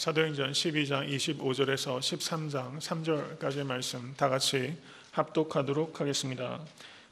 사도행전 12장 25절에서 13장 3절까지의 말씀 다 같이 합독하도록 하겠습니다.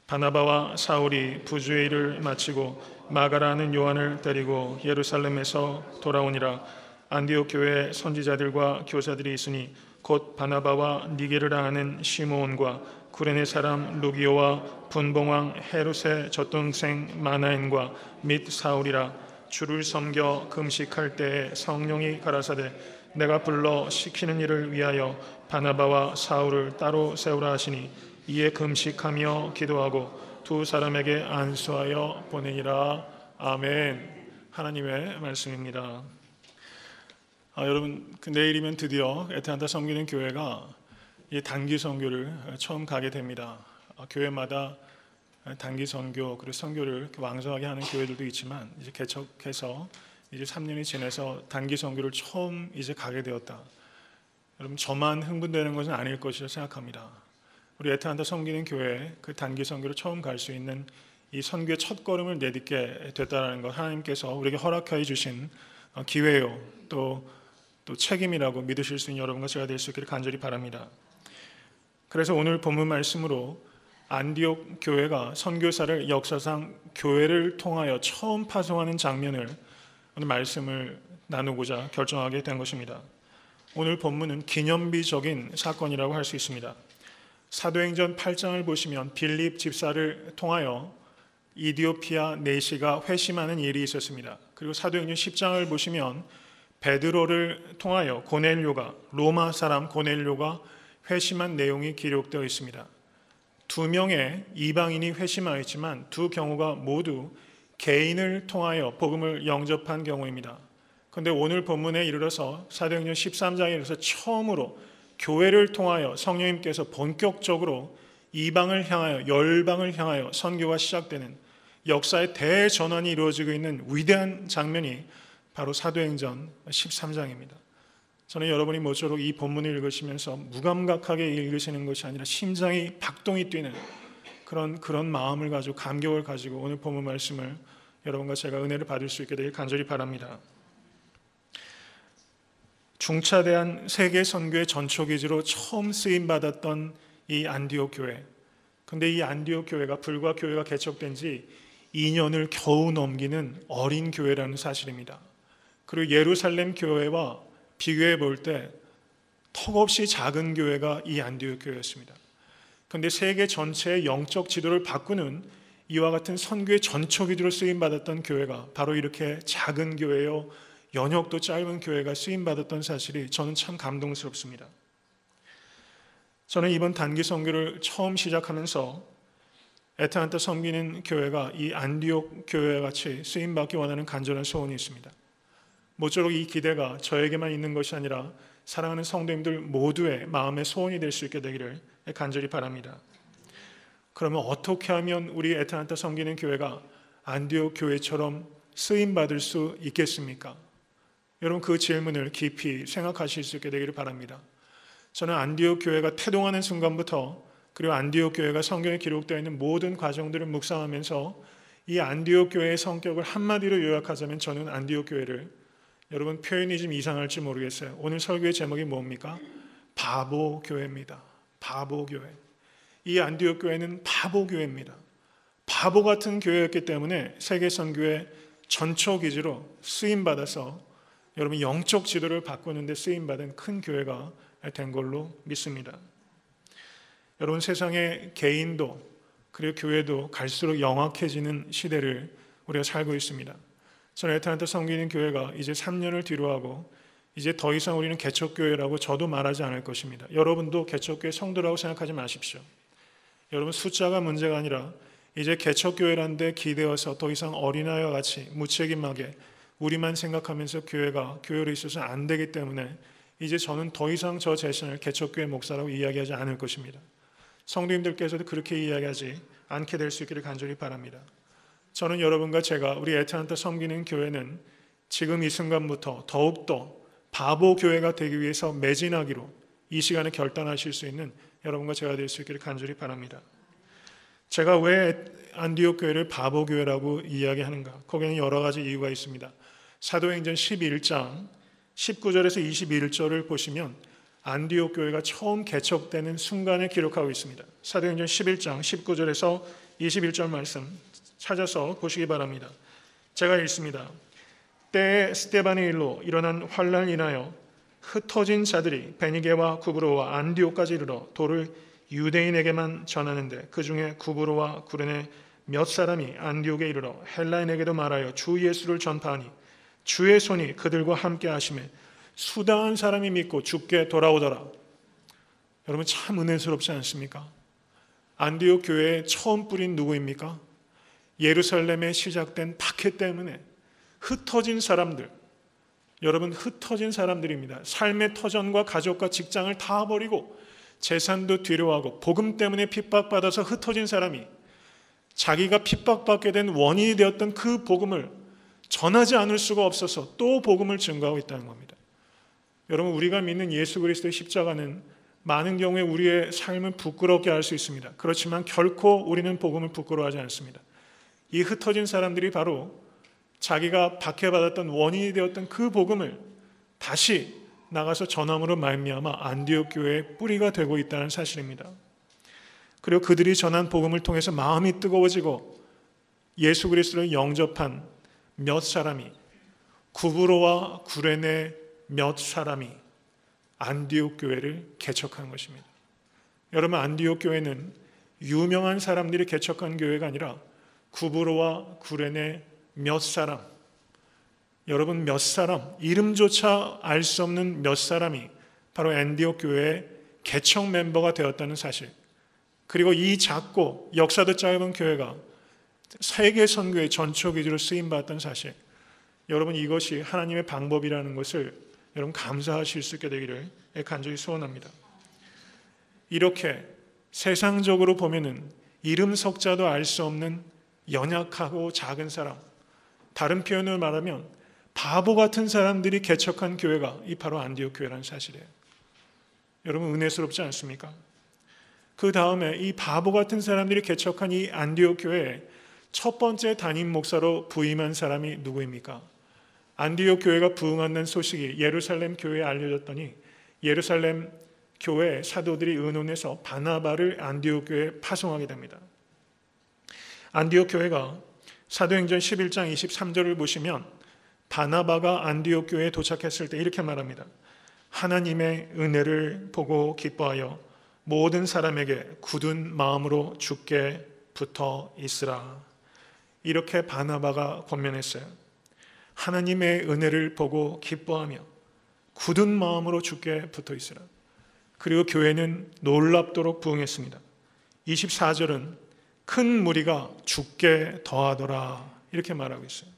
바나바와 사울이 부주의 일을 마치고 마가라는 요한을 데리고 예루살렘에서 돌아오니라. 안디옥 교회에 선지자들과 교사들이 있으니 곧 바나바와 니게르라 하는 시므온과 구레네 사람 루기오와 분봉왕 헤롯의 젖동생 마나엔과 및 사울이라. 주를 섬겨 금식할 때에 성령이 가라사대 내가 불러 시키는 일을 위하여 바나바와 사울을 따로 세우라 하시니 이에 금식하며 기도하고 두 사람에게 안수하여 보내니라. 아멘. 하나님의 말씀입니다. 여러분, 내일이면 드디어 애틀랜타 섬기는 교회가 이 단기 선교를 처음 가게 됩니다. 교회마다 단기 선교 그리고 선교를 왕성하게 하는 교회들도 있지만 이제 개척해서 이제 3년이 지나서 단기 선교를 처음 이제 가게 되었다. 여러분, 저만 흥분되는 것은 아닐 것이라 생각합니다. 우리 애틀랜타 섬기는 교회 그 단기 선교를 처음 갈 수 있는 이 선교의 첫 걸음을 내딛게 됐다는 것, 하나님께서 우리에게 허락하여 주신 기회요, 또 책임이라고 믿으실 수 있는 여러분과 제가 될 수 있기를 간절히 바랍니다. 그래서 오늘 본문 말씀으로 안디옥 교회가 선교사를 역사상 교회를 통하여 처음 파송하는 장면을 오늘 말씀을 나누고자 결정하게 된 것입니다. 오늘 본문은 기념비적인 사건이라고 할 수 있습니다. 사도행전 8장을 보시면 빌립 집사를 통하여 이디오피아 내시가 회심하는 일이 있었습니다. 그리고 사도행전 10장을 보시면 베드로를 통하여 로마 사람 고넬료가 회심한 내용이 기록되어 있습니다. 두 명의 이방인이 회심하였지만 두 경우가 모두 개인을 통하여 복음을 영접한 경우입니다. 그런데 오늘 본문에 이르러서 사도행전 13장에 이르러서 처음으로 교회를 통하여 성령님께서 본격적으로 이방을 향하여 열방을 향하여 선교가 시작되는 역사의 대전환이 이루어지고 있는 위대한 장면이 바로 사도행전 13장입니다. 저는 여러분이 모쪼록 이 본문을 읽으시면서 무감각하게 읽으시는 것이 아니라 심장이 박동이 뛰는 그런 마음을 가지고 감격을 가지고 오늘 본문 말씀을 여러분과 제가 은혜를 받을 수 있게 되길 간절히 바랍니다. 중차대한 세계 선교의 전초기지로 처음 쓰임 받았던 이 안디옥 교회. 근데 이 안디옥 교회가 불과 교회가 개척된 지 2년을 겨우 넘기는 어린 교회라는 사실입니다. 그리고 예루살렘 교회와 비교해 볼 때 턱없이 작은 교회가 이 안디옥 교회였습니다. 그런데 세계 전체의 영적 지도를 바꾸는 이와 같은 선교의 전초기지로 쓰임받았던 교회가 바로 이렇게 작은 교회요, 연역도 짧은 교회가 쓰임받았던 사실이 저는 참 감동스럽습니다. 저는 이번 단기 선교를 처음 시작하면서 애틀랜타 섬기는 교회가 이 안디옥 교회와 같이 쓰임받기 원하는 간절한 소원이 있습니다. 모쪼록 이 기대가 저에게만 있는 것이 아니라 사랑하는 성도님들 모두의 마음의 소원이 될 수 있게 되기를 간절히 바랍니다. 그러면 어떻게 하면 우리 애틀랜타 섬기는 교회가 안디옥 교회처럼 쓰임받을 수 있겠습니까? 여러분, 그 질문을 깊이 생각하실 수 있게 되기를 바랍니다. 저는 안디옥 교회가 태동하는 순간부터 그리고 안디옥 교회가 성경에 기록되어 있는 모든 과정들을 묵상하면서 이 안디옥 교회의 성격을 한마디로 요약하자면 저는 안디옥 교회를, 여러분 표현이 좀 이상할지 모르겠어요. 오늘 설교의 제목이 뭡니까? 바보 교회입니다. 바보 교회. 이 안디옥 교회는 바보 교회입니다. 바보 같은 교회였기 때문에 세계 선교의 전초 기지로 쓰임 받아서 여러분 영적 지도를 바꾸는 데 쓰임 받은 큰 교회가 된 걸로 믿습니다. 여러분, 세상의 개인도 그리고 교회도 갈수록 영악해지는 시대를 우리가 살고 있습니다. 저는 애틀랜타 섬기는 교회가 이제 3년을 뒤로하고 이제 더 이상 우리는 개척교회라고 저도 말하지 않을 것입니다. 여러분도 개척교회 성도라고 생각하지 마십시오. 여러분, 숫자가 문제가 아니라 이제 개척교회라는 데 기대어서 더 이상 어린아이와 같이 무책임하게 우리만 생각하면서 교회가 교회로 있어서 안 되기 때문에 이제 저는 더 이상 저 자신을 개척교회 목사라고 이야기하지 않을 것입니다. 성도님들께서도 그렇게 이야기하지 않게 될 수 있기를 간절히 바랍니다. 저는 여러분과 제가 우리 애틀랜타 섬기는 교회는 지금 이 순간부터 더욱더 바보 교회가 되기 위해서 매진하기로 이 시간에 결단하실 수 있는 여러분과 제가 될 수 있기를 간절히 바랍니다. 제가 왜 안디옥 교회를 바보 교회라고 이야기하는가? 거기에는 여러 가지 이유가 있습니다. 사도행전 11장 19절에서 21절을 보시면 안디옥 교회가 처음 개척되는 순간을 기록하고 있습니다. 사도행전 11장 19절에서 21절 말씀 찾아서 보시기 바랍니다. 제가 읽습니다. 때에 스데반의 일로 일어난 환난을 인하여 흩어진 자들이 베니게와 구브로와 안디옥까지 이르러 도를 유대인에게만 전하는데 그 중에 구브로와 구레네 몇 사람이 안디옥에 이르러 헬라인에게도 말하여 주 예수를 전파하니 주의 손이 그들과 함께 하심에 수다한 사람이 믿고 죽게 돌아오더라. 여러분 참 은혜스럽지 않습니까? 안디옥 교회의 처음 뿌린 누구입니까? 예루살렘에 시작된 박해 때문에 흩어진 사람들, 여러분 흩어진 사람들입니다. 삶의 터전과 가족과 직장을 다 버리고 재산도 뒤로하고 복음 때문에 핍박받아서 흩어진 사람이 자기가 핍박받게 된 원인이 되었던 그 복음을 전하지 않을 수가 없어서 또 복음을 증거하고 있다는 겁니다. 여러분 우리가 믿는 예수 그리스도의 십자가는 많은 경우에 우리의 삶을 부끄럽게 할 수 있습니다. 그렇지만 결코 우리는 복음을 부끄러워하지 않습니다. 이 흩어진 사람들이 바로 자기가 박해받았던 원인이 되었던 그 복음을 다시 나가서 전함으로 말미암아 안디옥 교회의 뿌리가 되고 있다는 사실입니다. 그리고 그들이 전한 복음을 통해서 마음이 뜨거워지고 예수 그리스도를 영접한 몇 사람이, 구브로와 구레네 몇 사람이 안디옥 교회를 개척한 것입니다. 여러분 안디옥 교회는 유명한 사람들이 개척한 교회가 아니라 구브로와 구레네 몇 사람, 여러분 몇 사람, 이름조차 알 수 없는 몇 사람이 바로 안디옥 교회의 개척 멤버가 되었다는 사실, 그리고 이 작고 역사도 짧은 교회가 세계 선교의 전초기지로 쓰임받았던 사실, 여러분 이것이 하나님의 방법이라는 것을 여러분 감사하실 수 있게 되기를 간절히 소원합니다. 이렇게 세상적으로 보면은 이름 석자도 알 수 없는 연약하고 작은 사람, 다른 표현을 말하면 바보 같은 사람들이 개척한 교회가 이 바로 안디옥 교회라는 사실이에요. 여러분 은혜스럽지 않습니까? 그 다음에 이 바보 같은 사람들이 개척한 이 안디옥 교회에 첫 번째 담임 목사로 부임한 사람이 누구입니까? 안디옥 교회가 부흥한다는 소식이 예루살렘 교회에 알려졌더니 예루살렘 교회 사도들이 의논해서 바나바를 안디옥 교회에 파송하게 됩니다. 안디옥 교회가 사도행전 11장 23절을 보시면 바나바가 안디옥 교회에 도착했을 때 이렇게 말합니다. 하나님의 은혜를 보고 기뻐하여 모든 사람에게 굳은 마음으로 주께 붙어 있으라. 이렇게 바나바가 권면했어요. 하나님의 은혜를 보고 기뻐하며 굳은 마음으로 주께 붙어 있으라. 그리고 교회는 놀랍도록 부흥했습니다. 24절은 큰 무리가 주께 더하더라 이렇게 말하고 있어요.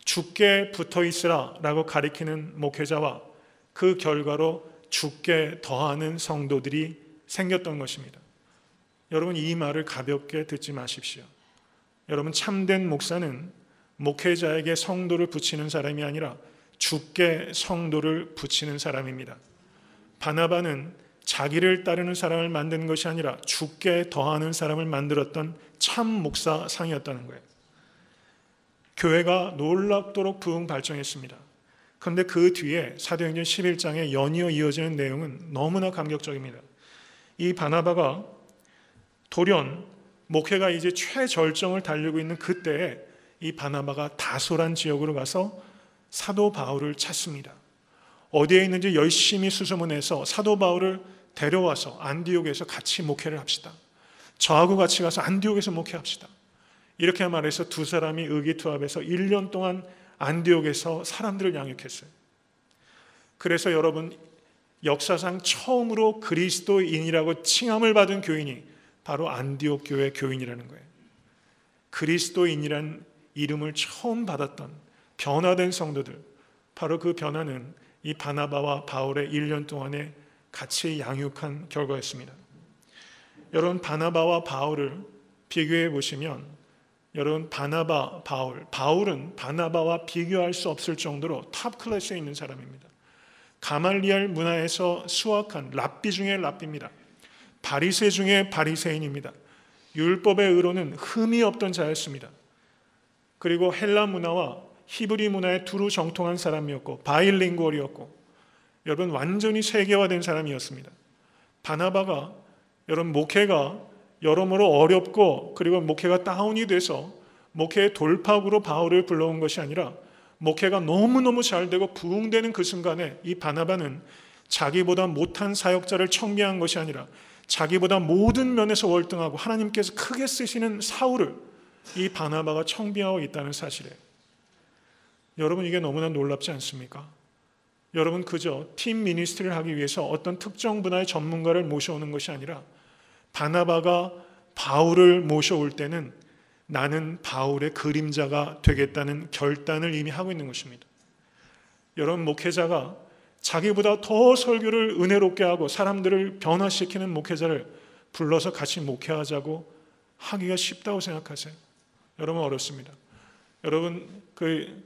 주께 붙어 있으라 라고 가리키는 목회자와 그 결과로 주께 더하는 성도들이 생겼던 것입니다. 여러분 이 말을 가볍게 듣지 마십시오. 여러분 참된 목사는 목회자에게 성도를 붙이는 사람이 아니라 주께 성도를 붙이는 사람입니다. 바나바는 자기를 따르는 사람을 만든 것이 아니라 주께 더하는 사람을 만들었던 참 목사상이었다는 거예요. 교회가 놀랍도록 부흥 발전했습니다. 그런데 그 뒤에 사도행전 11장에 연이어 이어지는 내용은 너무나 감격적입니다. 이 바나바가 돌연 목회가 이제 최절정을 달리고 있는 그때에 이 바나바가 다소란 지역으로 가서 사도 바울을 찾습니다. 어디에 있는지 열심히 수소문해서 사도 바울을 데려와서 안디옥에서 같이 목회를 합시다. 저하고 같이 가서 안디옥에서 목회합시다. 이렇게 말해서 두 사람이 의기투합해서 1년 동안 안디옥에서 사람들을 양육했어요. 그래서 여러분 역사상 처음으로 그리스도인이라고 칭함을 받은 교인이 바로 안디옥 교회 교인이라는 거예요. 그리스도인이란 이름을 처음 받았던 변화된 성도들, 바로 그 변화는 이 바나바와 바울의 1년 동안에 같이 양육한 결과였습니다. 여러분 바나바와 바울을 비교해 보시면 여러분 바나바, 바울은 바나바와 비교할 수 없을 정도로 탑 클래스에 있는 사람입니다. 가말리엘 문화에서 수확한 랍비 중의 랍비입니다. 바리새 중의 바리새인입니다. 율법의 의로는 흠이 없던 자였습니다. 그리고 헬라 문화와 히브리 문화에 두루 정통한 사람이었고 바일링구얼이었고 여러분 완전히 세계화된 사람이었습니다. 바나바가 여러분 목회가 여러모로 어렵고 그리고 목회가 다운이 돼서 목회의 돌파구로 바울을 불러온 것이 아니라 목회가 너무너무 잘 되고 부흥되는 그 순간에 이 바나바는 자기보다 못한 사역자를 청미한 것이 아니라 자기보다 모든 면에서 월등하고 하나님께서 크게 쓰시는 사울을 이 바나바가 청비하고 있다는 사실이에요. 여러분 이게 너무나 놀랍지 않습니까? 여러분 그저 팀 미니스트리를 하기 위해서 어떤 특정 분야의 전문가를 모셔오는 것이 아니라 바나바가 바울을 모셔올 때는 나는 바울의 그림자가 되겠다는 결단을 이미 하고 있는 것입니다. 여러분 목회자가 자기보다 더 설교를 은혜롭게 하고 사람들을 변화시키는 목회자를 불러서 같이 목회하자고 하기가 쉽다고 생각하세요? 여러분 어렵습니다. 여러분 그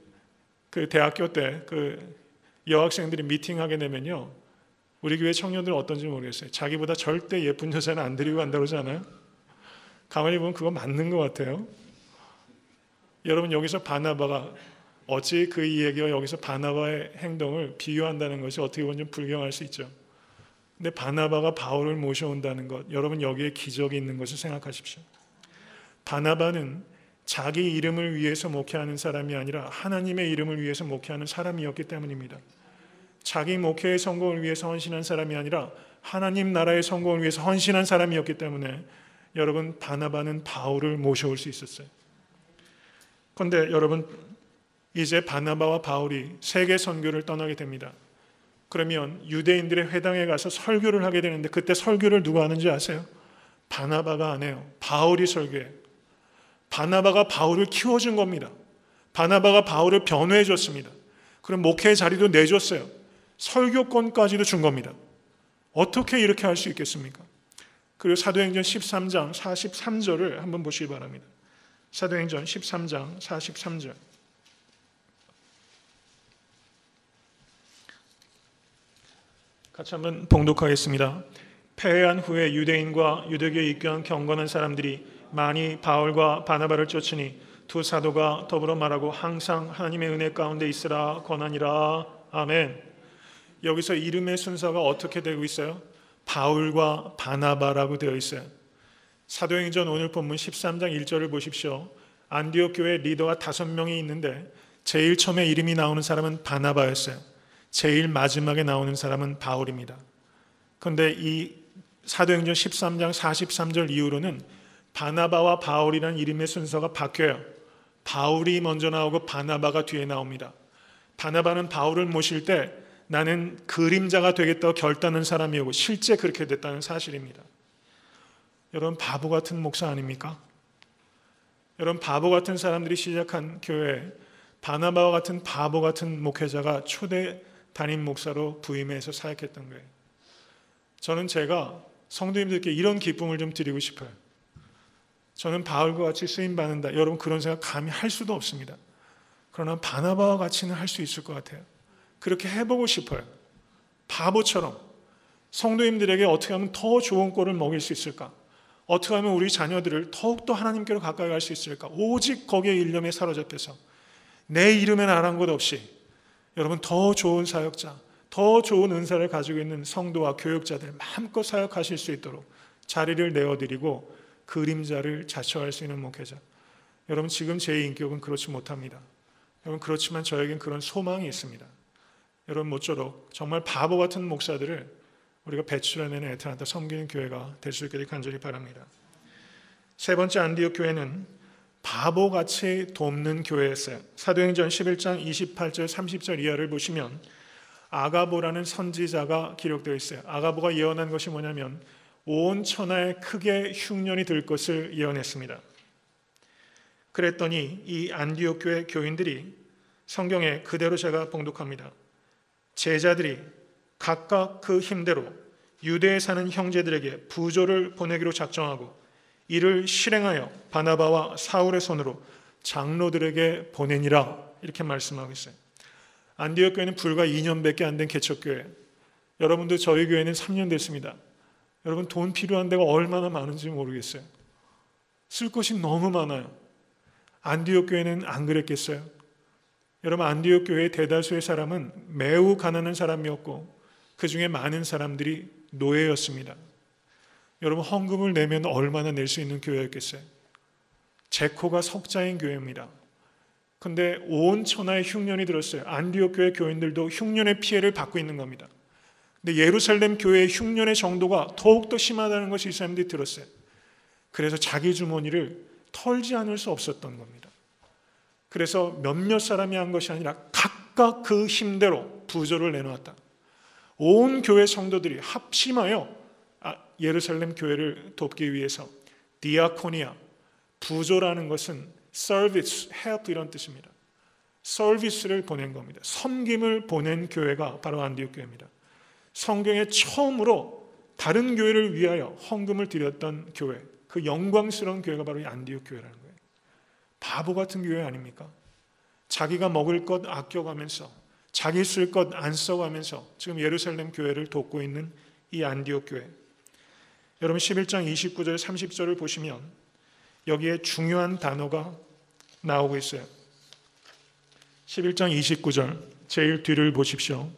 대학교 때 여학생들이 미팅하게 되면요, 우리 교회 청년들은 어떤지 모르겠어요. 자기보다 절대 예쁜 여자는 안 데리고 간다고 그러지 않아요? 가만히 보면 그거 맞는 것 같아요. 여러분 여기서 바나바가 어찌 그 이야기와 여기서 바나바의 행동을 비교한다는 것이 어떻게 보면 좀 불경할 수 있죠. 근데 바나바가 바울을 모셔온다는 것, 여러분 여기에 기적이 있는 것을 생각하십시오. 바나바는 자기 이름을 위해서 목회하는 사람이 아니라 하나님의 이름을 위해서 목회하는 사람이었기 때문입니다. 자기 목회의 성공을 위해서 헌신한 사람이 아니라 하나님 나라의 성공을 위해서 헌신한 사람이었기 때문에 여러분 바나바는 바울을 모셔올 수 있었어요. 그런데 여러분 이제 바나바와 바울이 세계 선교를 떠나게 됩니다. 그러면 유대인들의 회당에 가서 설교를 하게 되는데 그때 설교를 누가 하는지 아세요? 바나바가 안 해요. 바울이 설교해요. 바나바가 바울을 키워준 겁니다. 바나바가 바울을 변호해 줬습니다. 그럼 목회의 자리도 내줬어요. 설교권까지도 준 겁니다. 어떻게 이렇게 할 수 있겠습니까? 그리고 사도행전 13장 43절을 한번 보시기 바랍니다. 사도행전 13장 43절. 같이 한번 봉독하겠습니다. 패회한 후에 유대인과 유대교에 입교한 경건한 사람들이 많이 바울과 바나바를 쫓으니 두 사도가 더불어 말하고 항상 하나님의 은혜 가운데 있으라 권하니라. 아멘. 여기서 이름의 순서가 어떻게 되고 있어요? 바울과 바나바라고 되어 있어요. 사도행전 오늘 본문 13장 1절을 보십시오. 안디옥 교회 리더가 5명이 있는데 제일 처음에 이름이 나오는 사람은 바나바였어요. 제일 마지막에 나오는 사람은 바울입니다. 그런데 이 사도행전 13장 43절 이후로는 바나바와 바울이라는 이름의 순서가 바뀌어요. 바울이 먼저 나오고 바나바가 뒤에 나옵니다. 바나바는 바울을 모실 때 나는 그림자가 되겠다고 결단한 사람이고 실제 그렇게 됐다는 사실입니다. 여러분 바보 같은 목사 아닙니까? 여러분 바보 같은 사람들이 시작한 교회에 바나바와 같은 바보 같은 목회자가 초대 담임 목사로 부임해서 사역했던 거예요. 저는 제가 성도님들께 이런 기쁨을 좀 드리고 싶어요. 저는 바울과 같이 쓰임받는다. 여러분 그런 생각 감히 할 수도 없습니다. 그러나 바나바와 같이는 할 수 있을 것 같아요. 그렇게 해보고 싶어요. 바보처럼 성도님들에게 어떻게 하면 더 좋은 꼴을 먹일 수 있을까? 어떻게 하면 우리 자녀들을 더욱더 하나님께로 가까이 갈 수 있을까? 오직 거기에 일념에 사로잡혀서 내 이름엔 아랑곳 없이 여러분 더 좋은 사역자, 더 좋은 은사를 가지고 있는 성도와 교육자들 마음껏 사역하실 수 있도록 자리를 내어드리고 그림자를 자처할 수 있는 목회자. 여러분 지금 제 인격은 그렇지 못합니다. 여러분 그렇지만 저에겐 그런 소망이 있습니다. 여러분 모쪼록 정말 바보 같은 목사들을 우리가 배출해내는 애타한테 섬기는 교회가 될 수 있게 간절히 바랍니다. 세 번째 안디옥 교회는 바보같이 돕는 교회였어요. 사도행전 11장 28절 30절 이하를 보시면 아가보라는 선지자가 기록되어 있어요. 아가보가 예언한 것이 뭐냐면 온 천하에 크게 흉년이 들 것을 예언했습니다. 그랬더니 이 안디옥 교회 교인들이 성경에 그대로 제가 봉독합니다. 제자들이 각각 그 힘대로 유대에 사는 형제들에게 부조를 보내기로 작정하고 이를 실행하여 바나바와 사울의 손으로 장로들에게 보내니라 이렇게 말씀하고 있어요. 안디옥 교회는 불과 2년밖에 안 된 개척교회. 여러분도 저희 교회는 3년 됐습니다. 여러분 돈 필요한 데가 얼마나 많은지 모르겠어요. 쓸 것이 너무 많아요. 안디옥 교회는 안 그랬겠어요? 여러분, 안디옥 교회의 대다수의 사람은 매우 가난한 사람이었고 그 중에 많은 사람들이 노예였습니다. 여러분, 헌금을 내면 얼마나 낼 수 있는 교회였겠어요? 제코가 석자인 교회입니다. 근데 온 천하에 흉년이 들었어요. 안디옥 교회 교인들도 흉년의 피해를 받고 있는 겁니다. 근데 예루살렘 교회의 흉년의 정도가 더욱더 심하다는 것이 이 사람들이 들었어요. 그래서 자기 주머니를 털지 않을 수 없었던 겁니다. 그래서 몇몇 사람이 한 것이 아니라 각각 그 힘대로 부조를 내놓았다. 온 교회 성도들이 합심하여 예루살렘 교회를 돕기 위해서 디아코니아, 부조라는 것은 서비스, help 이런 뜻입니다. 서비스를 보낸 겁니다. 섬김을 보낸 교회가 바로 안디옥 교회입니다. 성경에 처음으로 다른 교회를 위하여 헌금을 드렸던 교회, 그 영광스러운 교회가 바로 이 안디옥 교회라는 거예요. 바보 같은 교회 아닙니까? 자기가 먹을 것 아껴가면서 자기 쓸 것 안 써가면서 지금 예루살렘 교회를 돕고 있는 이 안디옥 교회. 여러분, 11장 29절 30절을 보시면 여기에 중요한 단어가 나오고 있어요. 11장 29절 제일 뒤를 보십시오.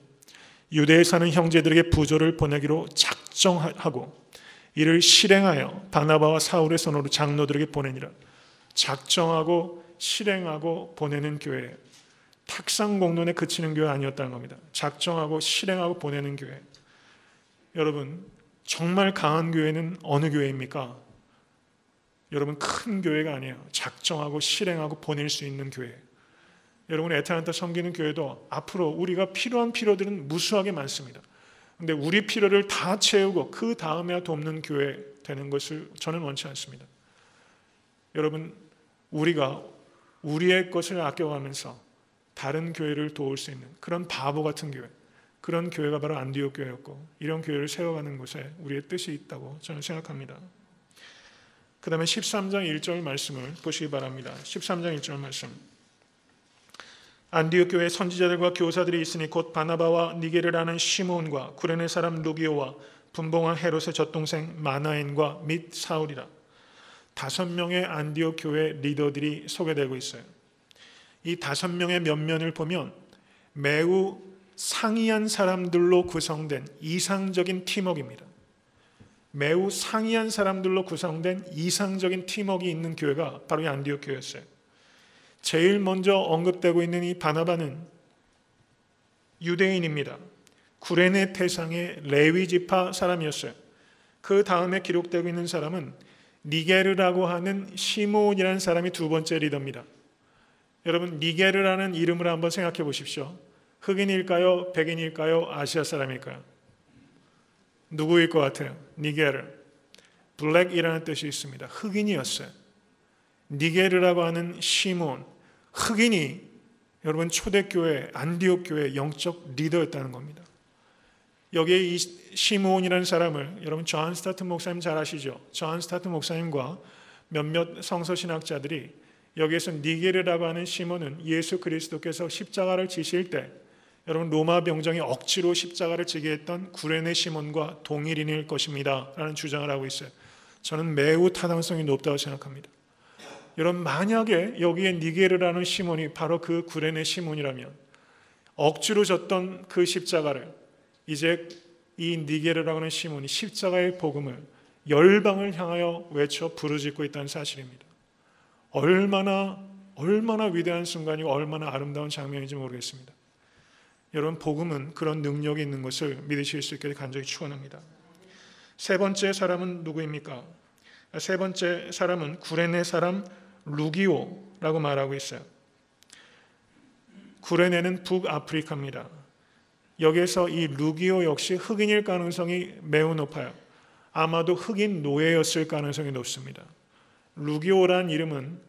유대에 사는 형제들에게 부조를 보내기로 작정하고 이를 실행하여 바나바와 사울의 손으로 장로들에게 보내니라. 작정하고 실행하고 보내는 교회예요. 탁상공론에 그치는 교회 아니었다는 겁니다. 작정하고 실행하고 보내는 교회. 여러분, 정말 강한 교회는 어느 교회입니까? 여러분, 큰 교회가 아니에요. 작정하고 실행하고 보낼 수 있는 교회. 여러분, 애타한테 섬기는 교회도 앞으로 우리가 필요한 필요들은 무수하게 많습니다. 근데 우리 필요를 다 채우고 그 다음에야 돕는 교회 되는 것을 저는 원치 않습니다. 여러분, 우리가 우리의 것을 아껴가면서 다른 교회를 도울 수 있는 그런 바보 같은 교회, 그런 교회가 바로 안디옥 교회였고, 이런 교회를 세워가는 것에 우리의 뜻이 있다고 저는 생각합니다. 그 다음에 13장 1절 말씀을 보시기 바랍니다. 13장 1절 말씀. 안디옥 교회에 선지자들과 교사들이 있으니 곧 바나바와 니게르라는 시몬과 구레네 사람 루기오와 분봉왕 헤롯의 젖동생 마나엔과 및 사울이라. 5명의 안디옥 교회 리더들이 소개되고 있어요. 이 5명의 면면을 보면 매우 상이한 사람들로 구성된 이상적인 팀워크입니다. 매우 상이한 사람들로 구성된 이상적인 팀워크가 있는 교회가 바로 이 안디옥 교회였어요. 제일 먼저 언급되고 있는 이 바나바는 유대인입니다. 구레네 태상의 레위 지파 사람이었어요. 그 다음에 기록되고 있는 사람은 니게르라고 하는 시몬이라는 사람이 두 번째 리더입니다. 여러분, 니게르라는 이름을 한번 생각해 보십시오. 흑인일까요? 백인일까요? 아시아 사람일까요? 누구일 것 같아요? 니게르. 블랙이라는 뜻이 있습니다. 흑인이었어요. 니게르라고 하는 시몬, 흑인이 여러분 초대교회, 안디옥 교회 영적 리더였다는 겁니다. 여기에 이 시몬이라는 사람을 여러분 존 스타트 목사님 잘 아시죠? 존 스타트 목사님과 몇몇 성서신학자들이 여기에서 니게르라고 하는 시몬은 예수 그리스도께서 십자가를 지실 때 여러분 로마 병정이 억지로 십자가를 지게 했던 구레네 시몬과 동일인일 것입니다 라는 주장을 하고 있어요. 저는 매우 타당성이 높다고 생각합니다. 여러분, 만약에 여기에 니게르라는 시몬이 바로 그 구레네 시몬이라면 억지로 졌던 그 십자가를 이제 이 니게르라고 하는 시몬이 십자가의 복음을 열방을 향하여 외쳐 부르짖고 있다는 사실입니다. 얼마나 위대한 순간이고 얼마나 아름다운 장면인지 모르겠습니다. 여러분, 복음은 그런 능력이 있는 것을 믿으실 수 있게 간절히 축원합니다. 세 번째 사람은 누구입니까? 세 번째 사람은 구레네 사람 루기오라고 말하고 있어요. 구레네는 북아프리카입니다. 여기에서 이 루기오 역시 흑인일 가능성이 매우 높아요. 아마도 흑인 노예였을 가능성이 높습니다. 루기오란 이름은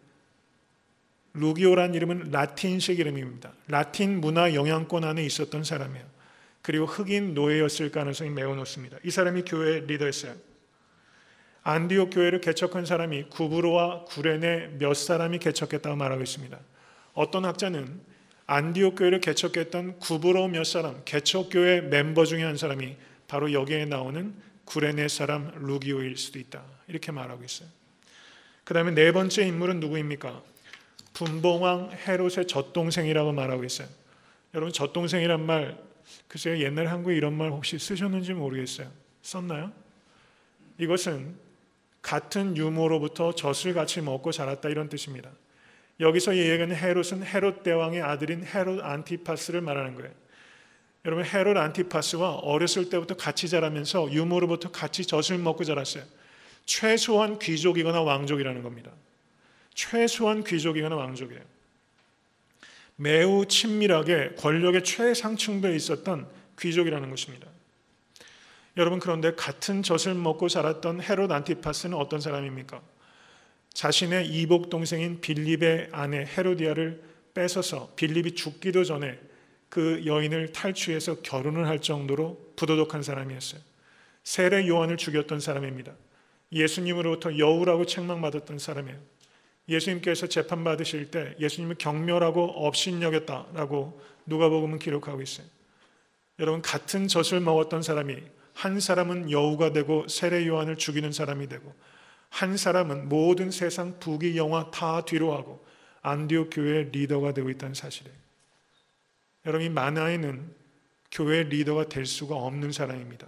라틴식 이름입니다. 라틴 문화 영향권 안에 있었던 사람이에요. 그리고 흑인 노예였을 가능성이 매우 높습니다. 이 사람이 교회 리더였어요. 안디옥 교회를 개척한 사람이 구브로와 구레네 몇 사람이 개척했다고 말하고 있습니다. 어떤 학자는 안디옥 교회를 개척했던 구브로 몇 사람, 개척교회 멤버 중에 한 사람이 바로 여기에 나오는 구레네 사람 루기오일 수도 있다, 이렇게 말하고 있어요. 그 다음에 네 번째 인물은 누구입니까? 분봉왕 헤롯의 젖동생이라고 말하고 있어요. 여러분, 젖동생이란 말, 글쎄요, 옛날에 한국에 이런 말 혹시 쓰셨는지 모르겠어요. 썼나요? 이것은 같은 유모로부터 젖을 같이 먹고 자랐다, 이런 뜻입니다. 여기서 얘기하는 헤롯은 헤롯 대왕의 아들인 헤롯 안티파스를 말하는 거예요. 여러분, 헤롯 안티파스와 어렸을 때부터 같이 자라면서 유모로부터 같이 젖을 먹고 자랐어요. 최소한 귀족이거나 왕족이라는 겁니다. 최소한 귀족이거나 왕족이에요. 매우 친밀하게 권력의 최상층부에 있었던 귀족이라는 것입니다. 여러분, 그런데 같은 젖을 먹고 자랐던 헤롯 안티파스는 어떤 사람입니까? 자신의 이복 동생인 빌립의 아내 헤로디아를 뺏어서 빌립이 죽기도 전에 그 여인을 탈취해서 결혼을 할 정도로 부도덕한 사람이었어요. 세례 요한을 죽였던 사람입니다. 예수님으로부터 여우라고 책망받았던 사람이에요. 예수님께서 재판받으실 때 예수님을 경멸하고 업신여겼다라고 누가복음은 기록하고 있어요. 여러분, 같은 젖을 먹었던 사람이, 한 사람은 여우가 되고 세례 요한을 죽이는 사람이 되고, 한 사람은 모든 세상 부귀 영화 다 뒤로하고 안디옥 교회의 리더가 되고 있다는 사실이에요. 여러분, 이 마나에는 교회 리더가 될 수가 없는 사람입니다.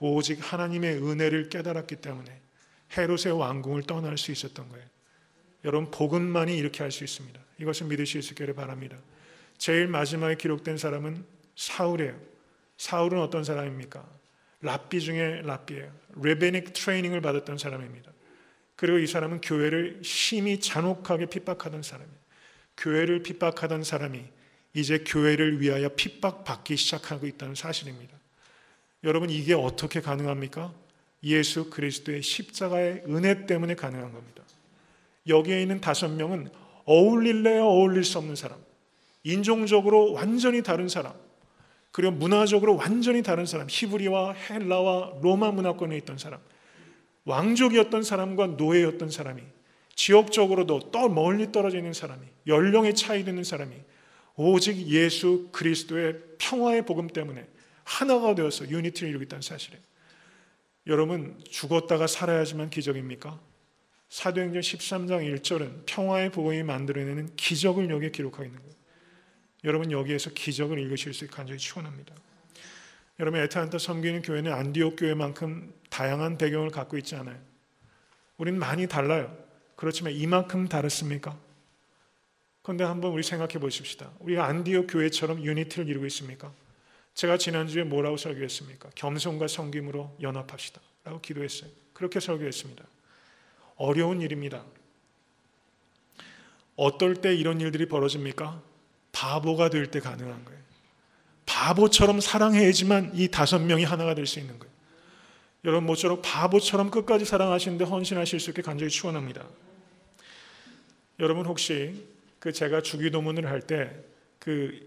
오직 하나님의 은혜를 깨달았기 때문에 헤롯의 왕궁을 떠날 수 있었던 거예요. 여러분, 복음만이 이렇게 할 수 있습니다. 이것을 믿으실 수 있기를 바랍니다. 제일 마지막에 기록된 사람은 사울이에요. 사울은 어떤 사람입니까? 랍비 중에 랍비예요. 레베닉 트레이닝을 받았던 사람입니다. 그리고 이 사람은 교회를 심히 잔혹하게 핍박하던 사람이에요. 교회를 핍박하던 사람이 이제 교회를 위하여 핍박받기 시작하고 있다는 사실입니다. 여러분, 이게 어떻게 가능합니까? 예수 그리스도의 십자가의 은혜 때문에 가능한 겁니다. 여기에 있는 5명은 어울릴래야 어울릴 수 없는 사람, 인종적으로 완전히 다른 사람, 그리고 문화적으로 완전히 다른 사람, 히브리와 헬라와 로마 문화권에 있던 사람, 왕족이었던 사람과 노예였던 사람이, 지역적으로도 또 멀리 떨어져 있는 사람이, 연령의 차이 있는 사람이 오직 예수 그리스도의 평화의 복음 때문에 하나가 되어서 유니티를 이루고 있다는 사실이에요. 여러분, 죽었다가 살아야지만 기적입니까? 사도행전 13장 1절은 평화의 복음이 만들어내는 기적을 여기에 기록하고 있는 거예요. 여러분, 여기에서 기적을 읽으실 수 있게 간절히 축원합니다. 여러분, 애타한테 섬기는 교회는 안디옥 교회만큼 다양한 배경을 갖고 있지 않아요. 우리는 많이 달라요. 그렇지만 이만큼 다르습니까? 그런데 한번 우리 생각해 보십시다. 우리가 안디옥 교회처럼 유니티를 이루고 있습니까? 제가 지난주에 뭐라고 설교했습니까? 겸손과 섬김으로 연합합시다 라고 기도했어요. 그렇게 설교했습니다. 어려운 일입니다. 어떨 때 이런 일들이 벌어집니까? 바보가 될 때 가능한 거예요. 바보처럼 사랑해야지만 이 5명이 하나가 될 수 있는 거예요. 여러분, 모쪼록 바보처럼 끝까지 사랑하시는데 헌신하실 수 있게 간절히 축원합니다. 여러분, 혹시 제가 주기도문을 할 때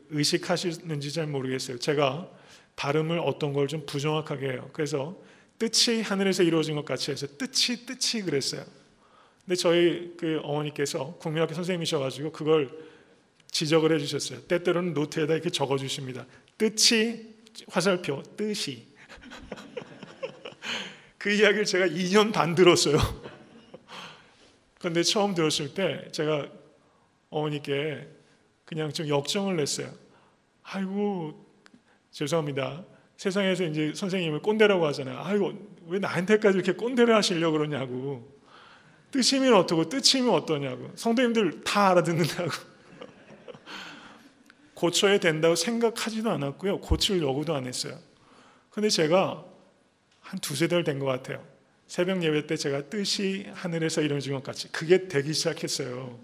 의식하시는지 잘 모르겠어요. 제가 발음을 어떤 걸 좀 부정확하게 해요. 그래서 뜻이 하늘에서 이루어진 것 같이 해서 뜻이 그랬어요. 근데 저희 어머니께서 국민학교 선생님이셔가지고 그걸 지적을 해주셨어요. 때때로는 노트에다 이렇게 적어주십니다. 뜻이, 화살표, 뜻이. 그 이야기를 제가 2년 반 들었어요. 그런데 처음 들었을 때 제가 어머니께 그냥 좀 역정을 냈어요. 아이고, 죄송합니다. 세상에서 이제 선생님을 꼰대라고 하잖아요. 아이고, 왜 나한테까지 이렇게 꼰대를 하시려고 그러냐고. 뜻이면 어떠고 뜻이면 어떠냐고. 성도님들 다 알아듣는다고. 고쳐야 된다고 생각하지도 않았고요. 고치려고도 안 했어요. 근데 제가 한 2-3달 된 것 같아요. 새벽 예배 때 제가 뜻이 하늘에서 이루어진 것 같이 그게 되기 시작했어요.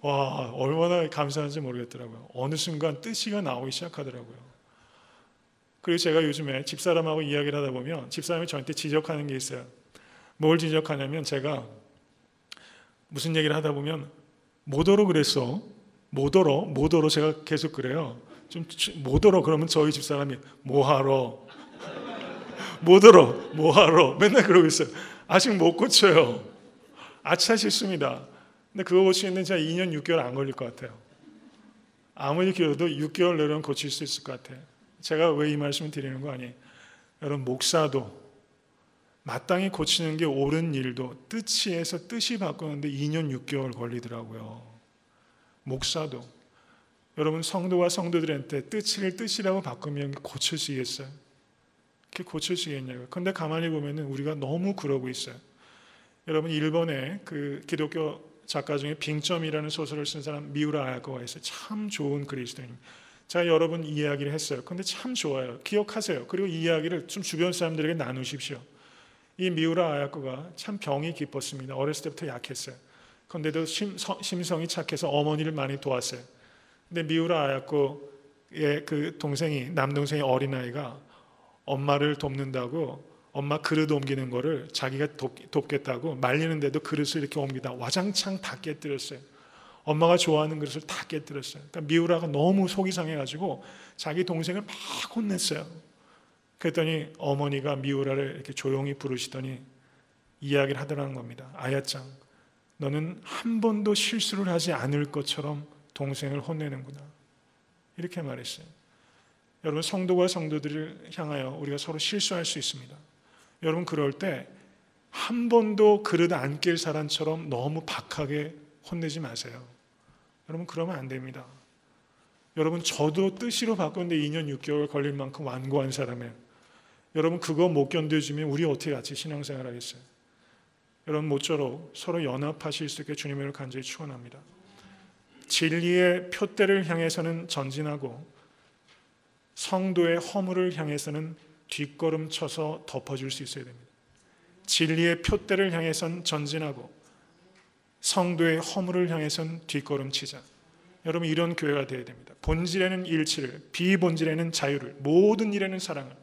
와, 얼마나 감사한지 모르겠더라고요. 어느 순간 뜻이가 나오기 시작하더라고요. 그리고 제가 요즘에 집사람하고 이야기를 하다 보면 집사람이 저한테 지적하는 게 있어요. 뭘 지적하냐면 제가 무슨 얘기를 하다 보면 뭐더러 그랬어? 뭐더러 제가 계속 그래요. 좀 뭐더러 그러면 저희 집사람이 뭐하러? 뭐하러? 맨날 그러고 있어요. 아직 못 고쳐요. 아차 싶습니다. 근데 그거 고치는데 제가 2년 6개월 안 걸릴 것 같아요. 아무리 길어도 6개월 내로는 고칠 수 있을 것 같아요. 제가 왜 이 말씀을 드리는 거 아니에요. 여러분, 목사도 마땅히 고치는 게 옳은 일도 뜻이 바꾸는데 2년 6개월 걸리더라고요. 목사도 여러분 성도와 성도들한테 뜻을 뜻이라고 바꾸면 고쳐지겠어요? 그게 고쳐지겠냐고요. 근데 가만히 보면은 우리가 너무 그러고 있어요. 여러분 일본의 그 기독교 작가 중에 빙점이라는 소설을 쓴 사람 미우라 아야코가 있어요. 참 좋은 그리스도인입니다. 제가 여러분 이야기를 했어요. 근데 참 좋아요. 기억하세요. 그리고 이 이야기를 좀 주변 사람들에게 나누십시오. 이 미우라 아야코가 참 병이 깊었습니다. 어렸을 때부터 약했어요. 그런데도 심성이 착해서 어머니를 많이 도왔어요. 근데 미우라 아야코의 그 동생이, 남동생이 어린아이가 엄마를 돕는다고 엄마 그릇 옮기는 거를 자기가 돕겠다고 말리는데도 그릇을 이렇게 옮기다 와장창 다 깨뜨렸어요. 엄마가 좋아하는 그릇을 다 깨뜨렸어요. 그러니까 미우라가 너무 속이 상해가지고 자기 동생을 막 혼냈어요. 그랬더니 어머니가 미우라를 이렇게 조용히 부르시더니 이야기를 하더라는 겁니다. 아야짱, 너는 한 번도 실수를 하지 않을 것처럼 동생을 혼내는구나. 이렇게 말했어요. 여러분 성도와 성도들을 향하여 우리가 서로 실수할 수 있습니다. 여러분 그럴 때 한 번도 그릇 안 깰 사람처럼 너무 박하게 혼내지 마세요. 여러분 그러면 안 됩니다. 여러분 저도 뜻으로 바꾸는데 2년 6개월 걸릴 만큼 완고한 사람이에요. 여러분 그거 못 견뎌주면 우리 어떻게 같이 신앙생활 하겠어요? 여러분 모쪼록 서로 연합하실 수 있게 주님을 간절히 축원합니다. 진리의 표대를 향해서는 전진하고 성도의 허물을 향해서는 뒷걸음 쳐서 덮어줄 수 있어야 됩니다. 진리의 표대를 향해서는 전진하고 성도의 허물을 향해서는 뒷걸음 치자. 여러분 이런 교회가 되어야 됩니다. 본질에는 일치를, 비본질에는 자유를, 모든 일에는 사랑을.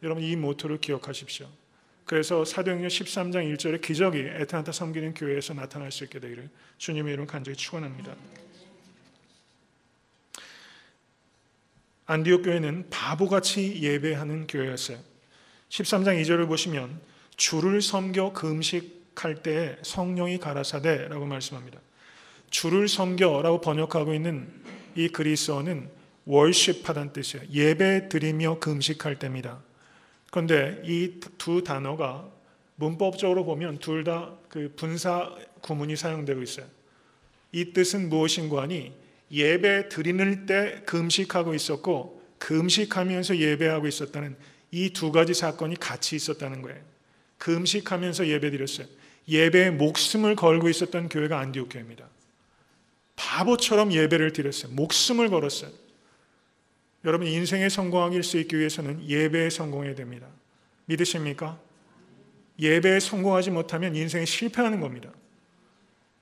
여러분 이 모토를 기억하십시오. 그래서 사도행전 13장 1절의 기적이 에테나타 섬기는 교회에서 나타날 수 있게 되기를 주님의 이름 간절히 축원합니다. 안디옥 교회는 바보같이 예배하는 교회였어요. 13장 2절을 보시면 주를 섬겨 금식할 때에 성령이 가라사대라고 말씀합니다. 주를 섬겨라고 번역하고 있는 이 그리스어는 월십하다는 뜻이에요. 예배 드리며 금식할 때입니다. 그런데 이 두 단어가 문법적으로 보면 둘 다 그 분사 구문이 사용되고 있어요. 이 뜻은 무엇인가 하니 예배 드리는 때 금식하고 있었고 금식하면서 예배하고 있었다는 이 두 가지 사건이 같이 있었다는 거예요. 금식하면서 예배 드렸어요. 예배에 목숨을 걸고 있었던 교회가 안디옥 교회입니다. 바보처럼 예배를 드렸어요. 목숨을 걸었어요. 여러분 인생에 성공하길 수 있기 위해서는 예배에 성공해야 됩니다. 믿으십니까? 예배에 성공하지 못하면 인생에 실패하는 겁니다.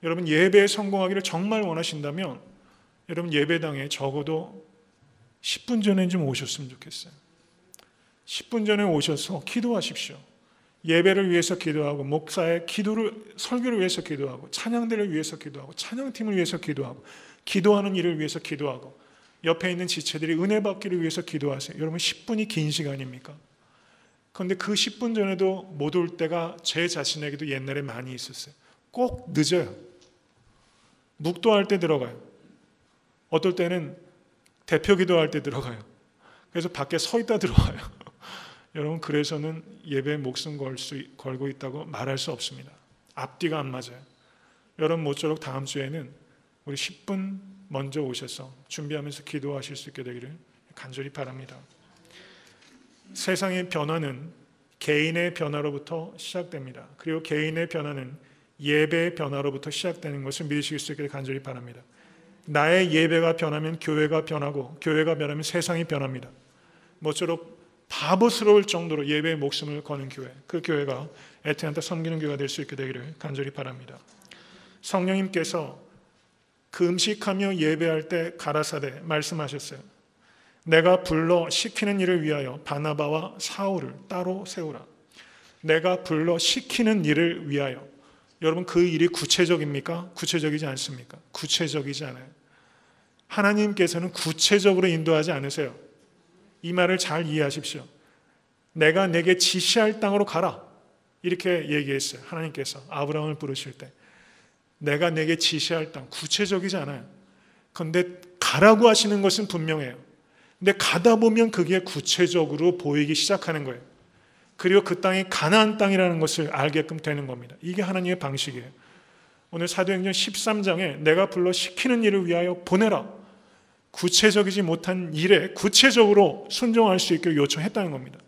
여러분 예배에 성공하기를 정말 원하신다면 여러분 예배당에 적어도 10분 전에 좀 오셨으면 좋겠어요. 10분 전에 오셔서 기도하십시오. 예배를 위해서 기도하고 목사의 설교를 위해서 기도하고 찬양대를 위해서 기도하고 찬양팀을 위해서 기도하고 기도하는 일을 위해서 기도하고 옆에 있는 지체들이 은혜 받기를 위해서 기도하세요. 여러분 10분이 긴 시간입니까? 그런데 그 10분 전에도 못 올 때가 제 자신에게도 옛날에 많이 있었어요. 꼭 늦어요. 묵도할 때 들어가요. 어떨 때는 대표 기도할 때 들어가요. 그래서 밖에 서 있다 들어와요. 여러분 그래서는 예배에 목숨 걸고 있다고 말할 수 없습니다. 앞뒤가 안 맞아요. 여러분 모쪼록 다음 주에는 우리 10분 먼저 오셔서 준비하면서 기도하실 수 있게 되기를 간절히 바랍니다. 세상의 변화는 개인의 변화로부터 시작됩니다. 그리고 개인의 변화는 예배의 변화로부터 시작되는 것을 믿으실 수 있기를 간절히 바랍니다. 나의 예배가 변하면 교회가 변하고 교회가 변하면 세상이 변합니다. 모쪼록 바보스러울 정도로 예배에 목숨을 거는 교회, 그 교회가 에테나타 섬기는 교회가 될 수 있게 되기를 간절히 바랍니다. 성령님께서 금식하며 예배할 때 가라사대 말씀하셨어요. 내가 불러 시키는 일을 위하여 바나바와 사울을 따로 세우라. 내가 불러 시키는 일을 위하여. 여러분 그 일이 구체적입니까? 구체적이지 않습니까? 구체적이지 않아요. 하나님께서는 구체적으로 인도하지 않으세요. 이 말을 잘 이해하십시오. 내가 내게 지시할 땅으로 가라. 이렇게 얘기했어요. 하나님께서 아브라함을 부르실 때. 내가 내게 지시할 땅, 구체적이지 않아요. 그런데 가라고 하시는 것은 분명해요. 근데 가다 보면 그게 구체적으로 보이기 시작하는 거예요. 그리고 그 땅이 가나안 땅이라는 것을 알게끔 되는 겁니다. 이게 하나님의 방식이에요. 오늘 사도행전 13장에 내가 불러 시키는 일을 위하여 보내라. 구체적이지 못한 일에 구체적으로 순종할 수 있게 요청했다는 겁니다.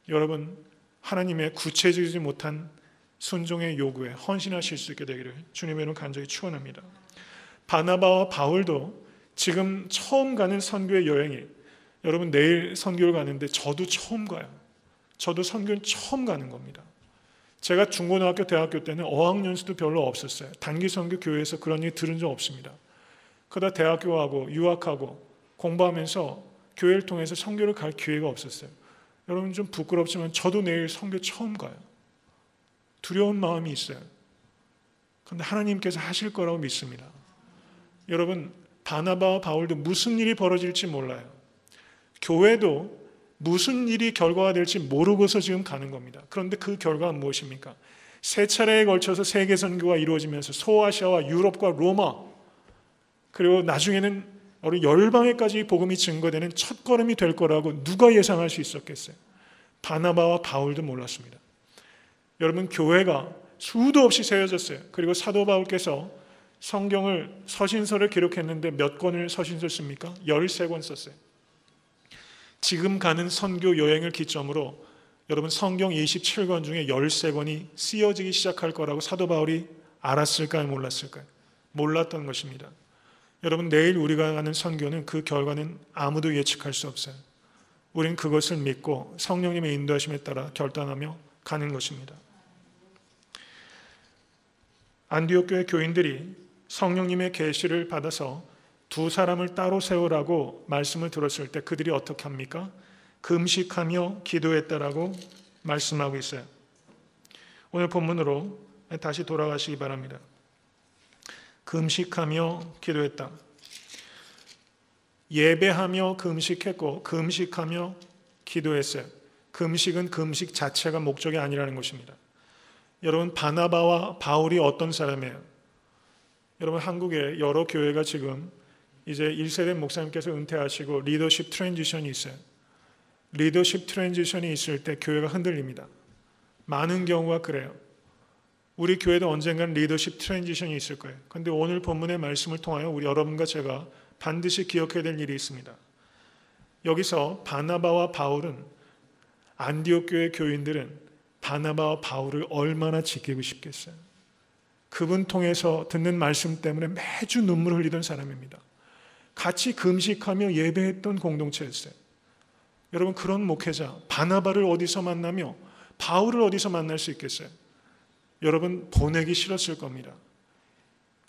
여러분, 하나님의 구체적이지 못한 순종의 요구에 헌신하실 수 있게 되기를 주님의 이름 간절히 축원합니다. 바나바와 바울도 지금 처음 가는 선교의 여행이, 여러분 내일 선교를 가는데 저도 처음 가요. 저도 선교를 처음 가는 겁니다. 제가 중고등학교, 대학교 때는 어학연수도 별로 없었어요. 단기 선교 교회에서 그런 일 들은 적 없습니다. 그러다 대학교 가고 유학하고 공부하면서 교회를 통해서 선교를 갈 기회가 없었어요. 여러분 좀 부끄럽지만 저도 내일 선교 처음 가요. 두려운 마음이 있어요. 그런데 하나님께서 하실 거라고 믿습니다. 여러분, 바나바와 바울도 무슨 일이 벌어질지 몰라요. 교회도 무슨 일이 결과가 될지 모르고서 지금 가는 겁니다. 그런데 그 결과가 무엇입니까? 세 차례에 걸쳐서 세계 선교가 이루어지면서 소아시아와 유럽과 로마, 그리고 나중에는 우리 열방에까지 복음이 증거되는 첫걸음이 될 거라고 누가 예상할 수 있었겠어요? 바나바와 바울도 몰랐습니다. 여러분, 교회가 수도 없이 세워졌어요. 그리고 사도 바울께서 성경을, 서신서를 기록했는데 몇 권을 서신서 씁니까? 13권 썼어요. 지금 가는 선교 여행을 기점으로 여러분 성경 27권 중에 13권이 쓰여지기 시작할 거라고 사도 바울이 알았을까요? 몰랐을까요? 몰랐던 것입니다. 여러분, 내일 우리가 가는 선교는 그 결과는 아무도 예측할 수 없어요. 우리는 그것을 믿고 성령님의 인도하심에 따라 결단하며 가는 것입니다. 안디옥 교회 교인들이 성령님의 계시를 받아서 두 사람을 따로 세우라고 말씀을 들었을 때 그들이 어떻게 합니까? 금식하며 기도했다라고 말씀하고 있어요. 오늘 본문으로 다시 돌아가시기 바랍니다. 금식하며 기도했다. 예배하며 금식했고 금식하며 기도했어요. 금식은 금식 자체가 목적이 아니라는 것입니다. 여러분, 바나바와 바울이 어떤 사람이에요? 여러분, 한국에 여러 교회가 지금 이제 1세대 목사님께서 은퇴하시고 리더십 트랜지션이 있어요. 리더십 트랜지션이 있을 때 교회가 흔들립니다. 많은 경우가 그래요. 우리 교회도 언젠간 리더십 트랜지션이 있을 거예요. 그런데 오늘 본문의 말씀을 통하여 우리 여러분과 제가 반드시 기억해야 될 일이 있습니다. 여기서 바나바와 바울은, 안디옥 교회 교인들은 바나바와 바울을 얼마나 지키고 싶겠어요. 그분 통해서 듣는 말씀 때문에 매주 눈물을 흘리던 사람입니다. 같이 금식하며 예배했던 공동체였어요. 여러분, 그런 목회자 바나바를 어디서 만나며 바울을 어디서 만날 수 있겠어요? 여러분, 보내기 싫었을 겁니다.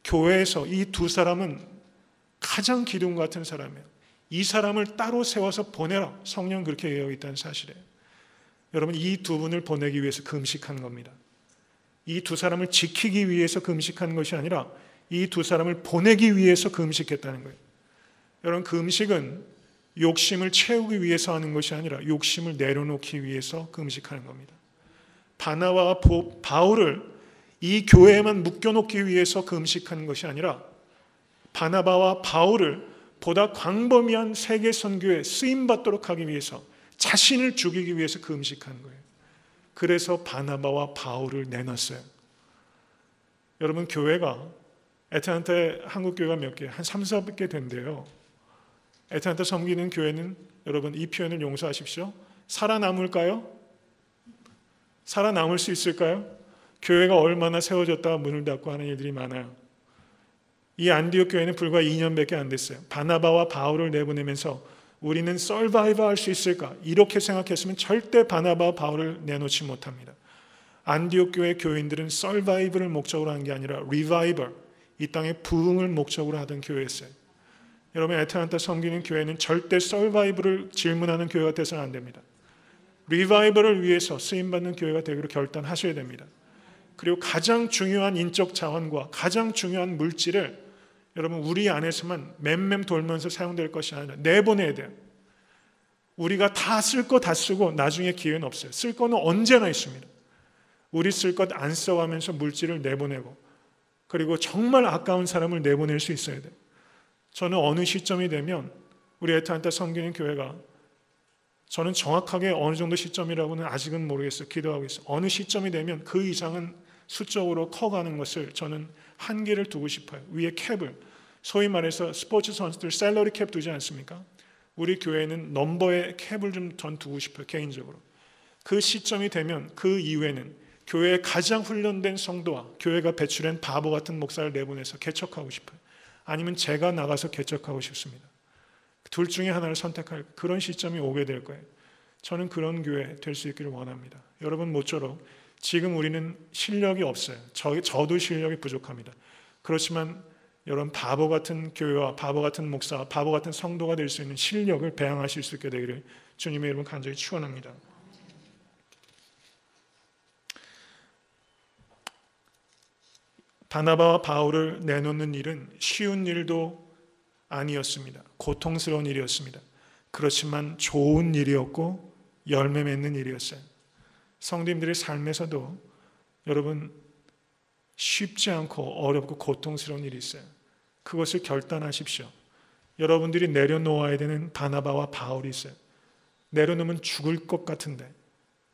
교회에서 이 두 사람은 가장 기둥 같은 사람이에요. 이 사람을 따로 세워서 보내라. 성령 그렇게 되어 있다는 사실이에요. 여러분, 이 두 분을 보내기 위해서 금식한 겁니다. 이 두 사람을 지키기 위해서 금식한 것이 아니라 이 두 사람을 보내기 위해서 금식했다는 거예요. 여러분, 금식은 욕심을 채우기 위해서 하는 것이 아니라 욕심을 내려놓기 위해서 금식하는 겁니다. 바나바와 바울을 이 교회에만 묶여놓기 위해서 금식한 것이 아니라 바나바와 바울을 보다 광범위한 세계 선교에 쓰임받도록 하기 위해서, 자신을 죽이기 위해서 금식한 거예요. 그래서 바나바와 바울을 내놨어요. 여러분, 교회가 애틀랜타에 한국 교회가 몇 개? 한 3, 4개 된대요. 애틀랜타 섬기는 교회는, 여러분 이 표현을 용서하십시오, 살아남을까요? 살아남을 수 있을까요? 교회가 얼마나 세워졌다가 문을 닫고 하는 일들이 많아요. 이 안디옥 교회는 불과 2년밖에 안 됐어요. 바나바와 바울을 내보내면서 우리는 서바이브 할 수 있을까? 이렇게 생각했으면 절대 바나바와 바울을 내놓지 못합니다. 안디옥 교회 교인들은 서바이브를 목적으로 한 게 아니라 리바이벌, 이 땅의 부흥을 목적으로 하던 교회였어요. 여러분, 애틀랜타 섬기는 교회는 절대 서바이브를 질문하는 교회가 되서는 안 됩니다. 리바이벌을 위해서 쓰임받는 교회가 되기로 결단하셔야 됩니다. 그리고 가장 중요한 인적 자원과 가장 중요한 물질을 여러분, 우리 안에서만 맴맴 돌면서 사용될 것이 아니라 내보내야 돼요. 우리가 다 쓸 거 다 쓰고 나중에 기회는 없어요. 쓸 거는 언제나 있습니다. 우리 쓸 것 안 써가면서 물질을 내보내고, 그리고 정말 아까운 사람을 내보낼 수 있어야 돼요. 저는 어느 시점이 되면 우리 애틀랜타 섬기는 교회가, 저는 정확하게 어느 정도 시점이라고는 아직은 모르겠어요. 기도하고 있어요. 어느 시점이 되면 그 이상은 수적으로 커가는 것을 저는 한계를 두고 싶어요. 위에 캡을, 소위 말해서 스포츠 선수들 셀러리 캡 두지 않습니까? 우리 교회는 넘버의 캡을 좀 전 두고 싶어요. 개인적으로. 그 시점이 되면 그 이후에는 교회에 가장 훈련된 성도와 교회가 배출한 바보 같은 목사를 내보내서 개척하고 싶어요. 아니면 제가 나가서 개척하고 싶습니다. 둘 중에 하나를 선택할 그런 시점이 오게 될 거예요. 저는 그런 교회 될 수 있기를 원합니다. 여러분 모쪼록 지금 우리는 실력이 없어요. 저도 실력이 부족합니다. 그렇지만 여러분 바보 같은 교회와 바보 같은 목사와 바보 같은 성도가 될 수 있는 실력을 배양하실 수 있게 되기를 주님의 이름으로 간절히 축원합니다. 바나바와 바울을 내놓는 일은 쉬운 일도 아니었습니다. 고통스러운 일이었습니다. 그렇지만 좋은 일이었고 열매 맺는 일이었어요. 성도님들의 삶에서도 여러분 쉽지 않고 어렵고 고통스러운 일이 있어요. 그것을 결단하십시오. 여러분들이 내려놓아야 되는 바나바와 바울이 있어요. 내려놓으면 죽을 것 같은데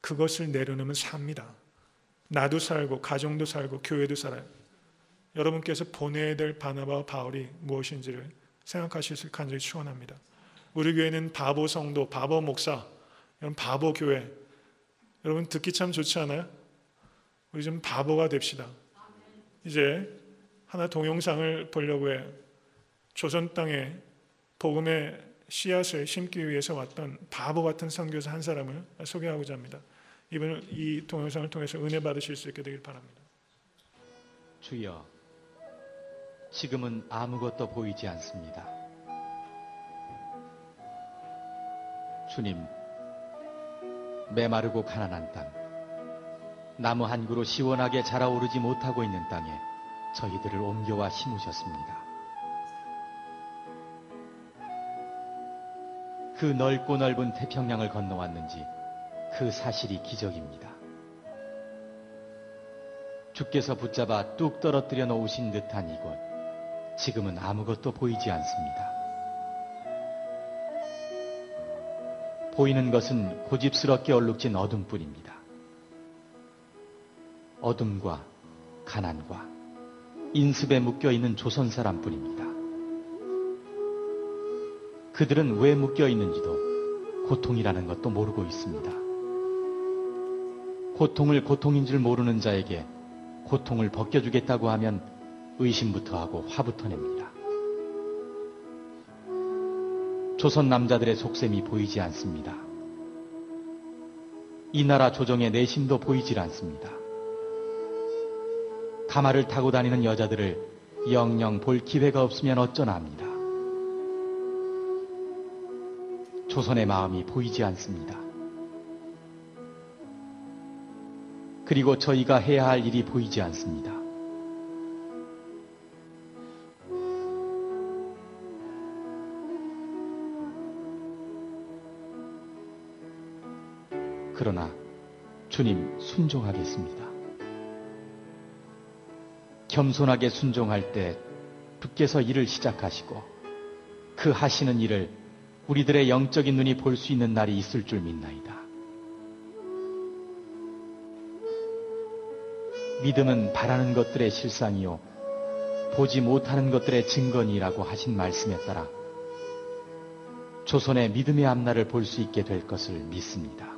그것을 내려놓으면 삽니다. 나도 살고 가정도 살고 교회도 살아요. 여러분께서 보내야 될 바나바와 바울이 무엇인지를 생각하실 수 간절히 축원합니다. 우리 교회는 바보 성도, 바보 목사, 여러분 바보 교회. 여러분 듣기 참 좋지 않아요? 우리 좀 바보가 됩시다. 이제 하나 동영상을 보려고 해요. 조선 땅에 복음의 씨앗을 심기 위해서 왔던 바보 같은 선교사 한 사람을 소개하고자 합니다. 이번 이 동영상을 통해서 은혜 받으실 수 있게 되길 바랍니다. 주여, 지금은 아무것도 보이지 않습니다. 주님, 메마르고 가난한 땅, 나무 한 그루 시원하게 자라오르지 못하고 있는 땅에 저희들을 옮겨와 심으셨습니다. 그 넓고 넓은 태평양을 건너왔는지 그 사실이 기적입니다. 주께서 붙잡아 뚝 떨어뜨려 놓으신 듯한 이곳, 지금은 아무것도 보이지 않습니다. 보이는 것은 고집스럽게 얼룩진 어둠뿐입니다. 어둠과 가난과 인습에 묶여있는 조선 사람뿐입니다. 그들은 왜 묶여있는지도 고통이라는 것도 모르고 있습니다. 고통을 고통인 줄 모르는 자에게 고통을 벗겨주겠다고 하면 의심부터 하고 화부터 냅니다. 조선 남자들의 속셈이 보이지 않습니다. 이 나라 조정의 내심도 보이질 않습니다. 가마를 타고 다니는 여자들을 영영 볼 기회가 없으면 어쩌나 합니다. 조선의 마음이 보이지 않습니다. 그리고 저희가 해야 할 일이 보이지 않습니다. 그러나 주님, 순종하겠습니다. 겸손하게 순종할 때 주께서 일을 시작하시고 그 하시는 일을 우리들의 영적인 눈이 볼 수 있는 날이 있을 줄 믿나이다. 믿음은 바라는 것들의 실상이요 보지 못하는 것들의 증거니라고 하신 말씀에 따라 조선의 믿음의 앞날을 볼 수 있게 될 것을 믿습니다.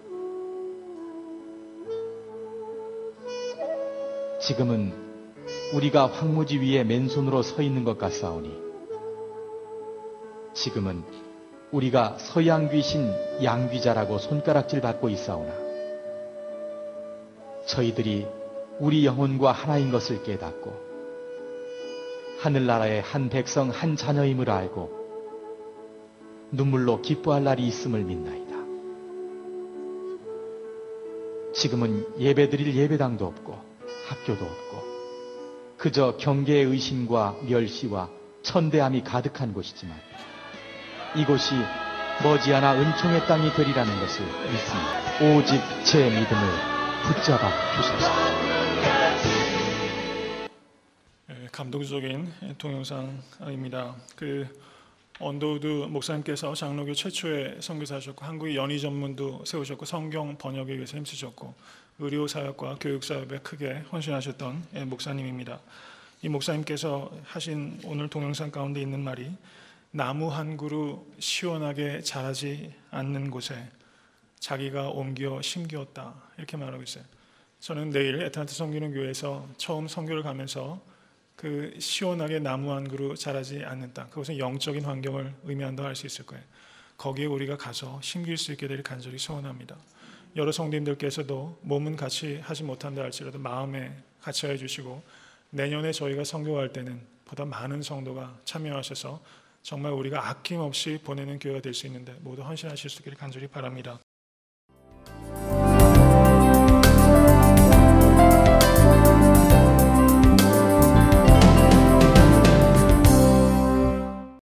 지금은 우리가 황무지 위에 맨손으로 서 있는 것 같사오니 지금은 우리가 서양 귀신 양귀자라고 손가락질 받고 있사오나 저희들이 우리 영혼과 하나인 것을 깨닫고 하늘나라의 한 백성 한 자녀임을 알고 눈물로 기뻐할 날이 있음을 믿나이다. 지금은 예배드릴 예배당도 없고 학교도 없고 그저 경계의 의심과 멸시와 천대함이 가득한 곳이지만 이곳이 머지않아 은총의 땅이 되리라는 것을 믿습니다. 오직 제 믿음을 붙잡아 주소서. 감동적인 동영상입니다. 언더우드 목사님께서 장로교 최초의 선교사셨고 한국의 연희 전문도 세우셨고 성경 번역에 위해서 힘쓰셨고 의료 사역과 교육 사역에 크게 헌신하셨던 목사님입니다. 이 목사님께서 하신 오늘 동영상 가운데 있는 말이 나무 한 그루 시원하게 자라지 않는 곳에 자기가 옮겨 심기었다 이렇게 말하고 있어요. 저는 내일 애틀랜타 섬기는 교회에서 처음 선교를 가면서 그 시원하게 나무 한 그루 자라지 않는 땅, 그것은 영적인 환경을 의미한다고 할 수 있을 거예요. 거기에 우리가 가서 심길 수 있게 되길 간절히 소원합니다. 여러 성도님들께서도 몸은 같이 하지 못한다 할지라도 마음에 같이 해주시고 내년에 저희가 선교할 때는 보다 많은 성도가 참여하셔서 정말 우리가 아낌없이 보내는 교회가 될 수 있는데 모두 헌신하실 수 있기를 간절히 바랍니다.